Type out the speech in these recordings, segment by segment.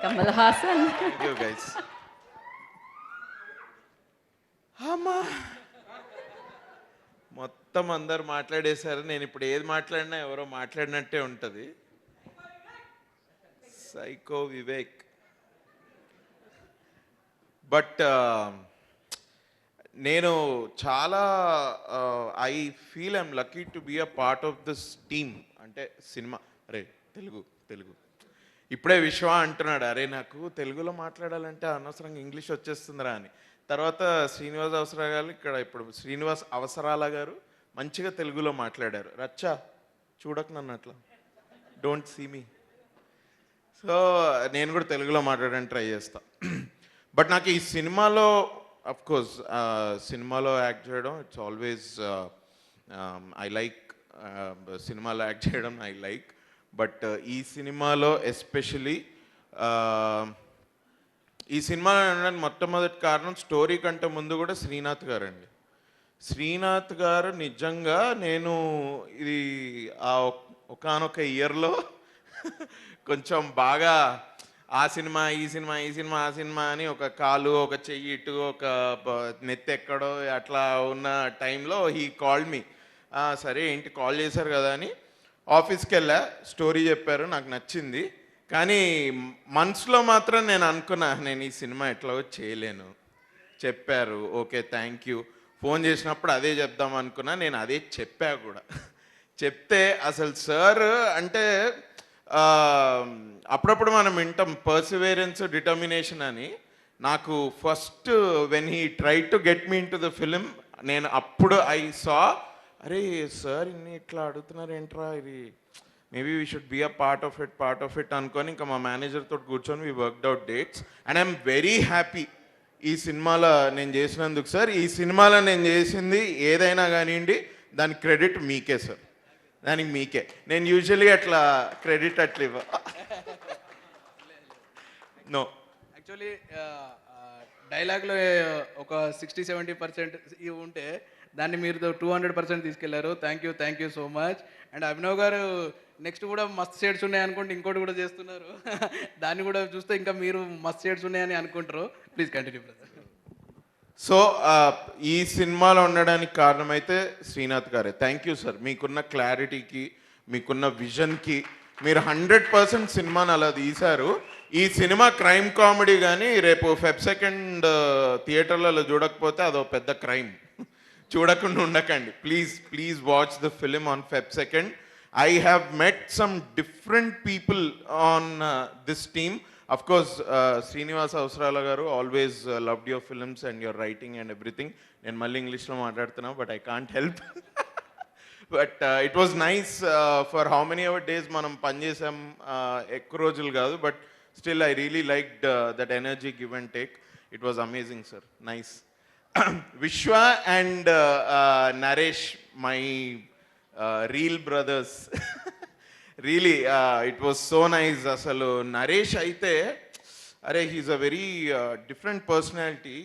Kamal Haasan. Thank you guys. అమ్మా మొత్తం అందరు మాట్లాడేశారు. నేను ఇప్పుడు ఏది మాట్లాడినా ఎవరో మాట్లాడినట్టే ఉంటుంది. సైకో వివేక్. బట్ నేను చాలా I feel I'm lucky to be a part of this team. అంటే సినిమా అరే తెలుగు తెలుగు ఇప్పుడే విశ్వ అంటున్నాడు, అరే నాకు తెలుగులో మాట్లాడాలంటే అనవసరంగా ఇంగ్లీష్ వచ్చేస్తుందిరా అని. తర్వాత శ్రీనివాస్ అవసరా గారు ఇక్కడ ఇప్పుడు శ్రీనివాస్ అవసరాల గారు మంచిగా తెలుగులో మాట్లాడారు. రచ్చా చూడకు నన్ను అట్లా, డోంట్ సీ మీ. సో నేను కూడా తెలుగులో మాట్లాడడానికి ట్రై చేస్తా. బట్ నాకు ఈ సినిమాలో కోర్స్ సినిమాలో యాక్ట్ చేయడం ఇట్స్ ఆల్వేస్ ఐ లైక్. సినిమాలో యాక్ట్ చేయడం ఐ లైక్. బట్ ఈ సినిమాలో ఎస్పెషలీ ఈ సినిమాలో ఉండడానికి మొట్టమొదటి కారణం స్టోరీ కంటే ముందు కూడా శ్రీనాథ్ గారు అండి. శ్రీనాథ్ గారు నిజంగా నేను ఇది ఆ ఒకానొక ఇయర్లో కొంచెం బాగా ఆ సినిమా ఈ సినిమా ఈ సినిమా ఆ సినిమా అని ఒక కాలు ఒక చెయ్యి ఇటు ఒక నెత్తి ఎక్కడో అట్లా ఉన్న టైంలో హీ కాల్డ్ మీ. సరే ఏంటి కాల్ చేశారు కదా అని ఆఫీస్కి వెళ్ళా. స్టోరీ చెప్పారు, నాకు నచ్చింది. కానీ మనసులో మాత్రం నేను అనుకున్నా నేను ఈ సినిమా ఎట్లాగో చేయలేను. చెప్పారు ఓకే థ్యాంక్ యూ. ఫోన్ చేసినప్పుడు అదే చెప్దాం అనుకున్నా, నేను అదే చెప్పా కూడా. చెప్తే అసలు సార్ అంటే అప్పుడప్పుడు మనం వింటాం పర్సివేరెన్స్ డిటర్మినేషన్ అని. నాకు first when he try to get me in to the film, నేను అప్పుడు ఐ సా అరే సార్ ఇన్ని ఇట్లా అడుగుతున్నారు ఏంట్రా, ఇది maybe we should be a part of it అనుకొని ఇంకా మా మేనేజర్ తోటి కూర్చొని we worked out dates. And I'm very happy ఈ సినిమాలో నేను చేసినందుకు సార్. ఈ సినిమాలో నేను చేసింది ఏదైనా కానివ్వండి దానికి క్రెడిట్ మీకే సార్, దానికి మీకే. నేను యూజువల్లీ అట్లా క్రెడిట్ అట్లా ఇవ్వ. నో యాక్చువల్లీ డైలాగ్లో ఒక 60-70% ఇవి ఉంటే దాన్ని మీరు 200% తీసుకెళ్లారు. Thank you so much. And Abhinav గారు నెక్స్ట్ కూడా మస్త్ షేడ్స్ ఉన్నాయి అనుకుంటే ఇంకోటి కూడా చేస్తున్నారు. దాన్ని కూడా చూస్తే ఇంకా మీరు మస్త్ షేడ్స్ ఉన్నాయని అనుకుంటారు. Please continue brother. సో ఈ సినిమాలో ఉండడానికి కారణమైతే శ్రీనాథ్ గారే. Thank you sir. మీకున్న క్లారిటీకి మీకున్న విజన్కి మీరు 100% సినిమాని అలా తీశారు. ఈ సినిమా క్రైమ్ కామెడీ కానీ రేపు Feb 2 థియేటర్లలో చూడకపోతే అదో పెద్ద క్రైమ్. చూడకుండా ఉండకండి please watch the film on Feb 2. I have met some different people on this team. Of course, Srinivas Avasarala garu always loved your films and your writing and everything. నేను మళ్ళీ ఇంగ్లీష్లో మాట్లాడుతున్నా but I can't help. But it was nice for how many our days మనం పనిచేసాం. ఎక్కువ రోజులు కాదు but still I really liked that energy give and take. It was amazing sir, nice. విశ్వ and Naresh my reel brothers. Really it was so nice. అసలు నరేష్ అయితే అరే he's a very different personality.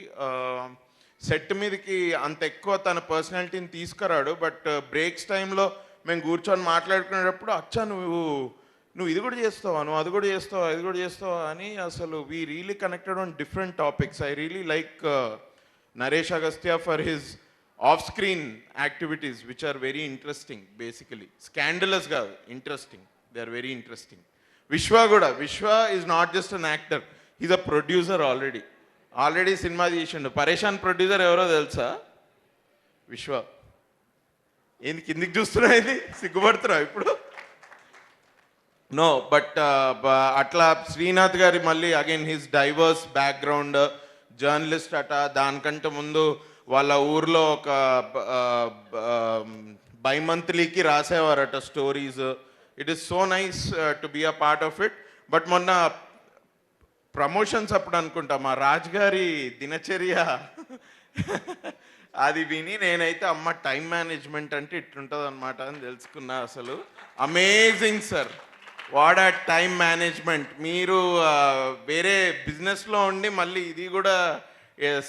Set మీదకి అంత ఎక్కువ తన పర్సనాలిటీని తీసుకురాడు బట్ బ్రేక్స్ టైంలో మేము కూర్చొని మాట్లాడుకునేటప్పుడు అచ్చా నువ్వు ఇది కూడా చేస్తావా, నువ్వు అది కూడా చేస్తావా అని అసలు we really connected on different topics. I really like Naresh Agastya for his off screen activities which are very interesting. Basically scandalous కాదు, interesting. They are very interesting. Vishwa is not just an actor, he's a producer. Already cinema తీసిండు. Pareshan producer ఎవరో తెలుసా? విశ్వ. ఏంది కిందికి చూస్తున్నావు, ఇది సిగ్గుపడుతున్నావు ఇప్పుడు? నో బట్ అట్లా శ్రీనాథ్ గారి మళ్ళీ again his diverse background, journalist అట. దానికంటే ముందు వాళ్ళ ఊర్లో ఒక బైమంత్లీకి రాసేవారట stories. It is so nice to be a part of it. But మొన్న ప్రమోషన్స్ అప్పుడు అనుకుంటా మా రాజుగారి దినచర్య అది విని నేనైతే అమ్మ టైం మేనేజ్మెంట్ అంటే ఇట్లుంటుంది అనమాట అని తెలుసుకున్నా. అసలు అమేజింగ్ సార్, వాట్ ఆ టైం మేనేజ్మెంట్. మీరు వేరే బిజినెస్లో ఉండి మళ్ళీ ఇది కూడా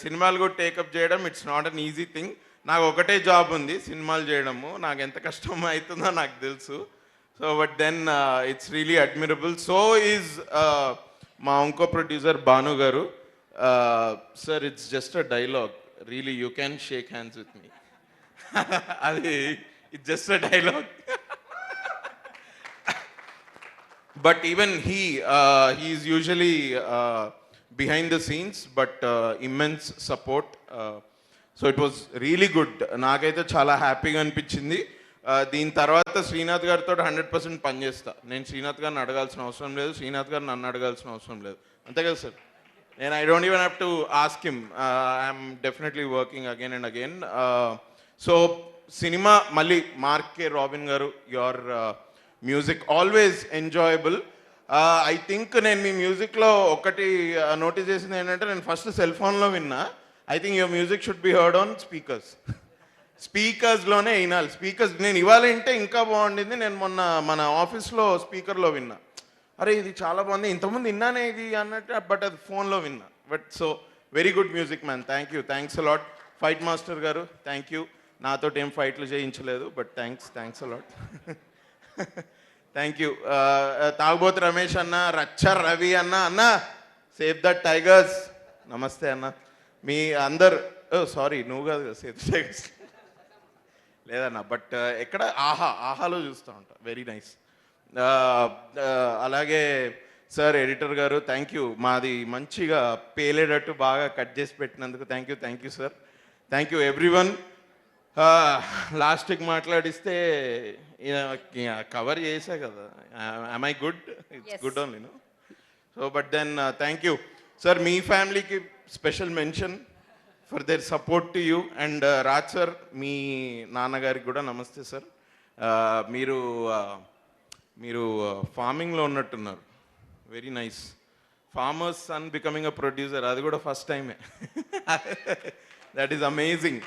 సినిమాలు కూడా టేకప్ చేయడం it's not an easy thing. నాకు ఒకటే జాబ్ ఉంది, సినిమాలు చేయడము. నాకు ఎంత కష్టం అవుతుందో నాకు తెలుసు. So but then it's really admirable. So is మా ఇంకో ప్రొడ్యూసర్ భాను గారు, sir it's just a dialogue, really you can shake hands with me. అది it's just a dialogue. But even he is usually behind the scenes, but immense support. So it was really good. నాకైతే చాలా హ్యాపీగా అనిపించింది. దీని తర్వాత శ్రీనాథ్ గారితో 100% పనిచేస్తా. నేను శ్రీనాథ్ గారిని అడగాల్సిన అవసరం లేదు, శ్రీనాథ్ గారు నన్ను అడగాల్సిన అవసరం లేదు. అంతే కదా సార్? నేను I don't even have to ask him. I'm definitely working again and again. So cinema మళ్ళీ మార్క్ కే రాబిన్ గారు, your music always enjoyable. I think నేను మీ మ్యూజిక్లో ఒకటి నోటీస్ చేసింది ఏంటంటే, నేను ఫస్ట్ సెల్ ఫోన్లో విన్నా. I think your music should be heard on speakers. స్పీకర్స్లోనే వినాలి. స్పీకర్స్ నేను ఇవాళ వింటే ఇంకా బాగుండింది. నేను మొన్న మన ఆఫీస్లో స్పీకర్లో విన్నా, అరే ఇది చాలా బాగుంది, ఇంతకుముందు విన్నానే ఇది అన్నట్టు, బట్ అది ఫోన్లో విన్నా. But so very good music man, thank you, thanks a lot. Fight master గారు థ్యాంక్ యూ, నాతో ఏం ఫైట్లు చేయించలేదు, but thanks a lot. Thank you. తాగుబోతు రమేష్ అన్న, రచ్చ రవి అన్న సేవ్ ద టైగర్స్, నమస్తే అన్న. మీ అందరు, సారీ నువ్వు కాదు కదా సేవ్ ద టైగర్స్, లేదన్న, బట్ ఎక్కడ ఆహాలో చూస్తూ ఉంటా, వెరీ నైస్. అలాగే సార్ ఎడిటర్ గారు థ్యాంక్ యూ, మాది మంచిగా పేలేటట్టు బాగా కట్ చేసి పెట్టినందుకు thank you sir, thank you everyone. లాస్ట్కి మాట్లాడిస్తే కవర్ చేసా కదా, I good, it's good only no. So but then thank you sir. మీ ఫ్యామిలీకి special mention for their support to you. And Raj sir, మీ నాన్నగారికి కూడా నమస్తే సార్. మీరు ఫార్మింగ్లో ఉన్నట్టున్నారు, very nice. Farmers son becoming a producer, అది కూడా ఫస్ట్ టైమే. That is amazing.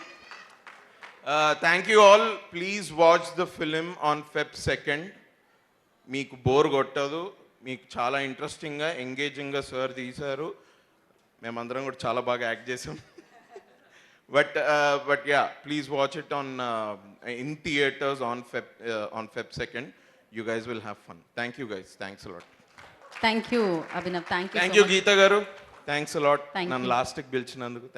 Thank you all. Please watch the film on Feb 2nd. మీకు బోర్ కొట్టదు, మీకు చాలా ఇంట్రెస్టింగ్గా ఎంగేజింగ్గా సార్ తీశారు. మేమందరం కూడా చాలా బాగా యాక్ట్ చేసాం. But yeah, please watch it in theaters on Feb 2nd. You guys will have fun. Thank you guys. Thanks a lot. Thank you, Abhinav. Thank you Thank so you, much. Geeta garu. Thanks a lot. Thank Nan you. last ki pilchinanduku.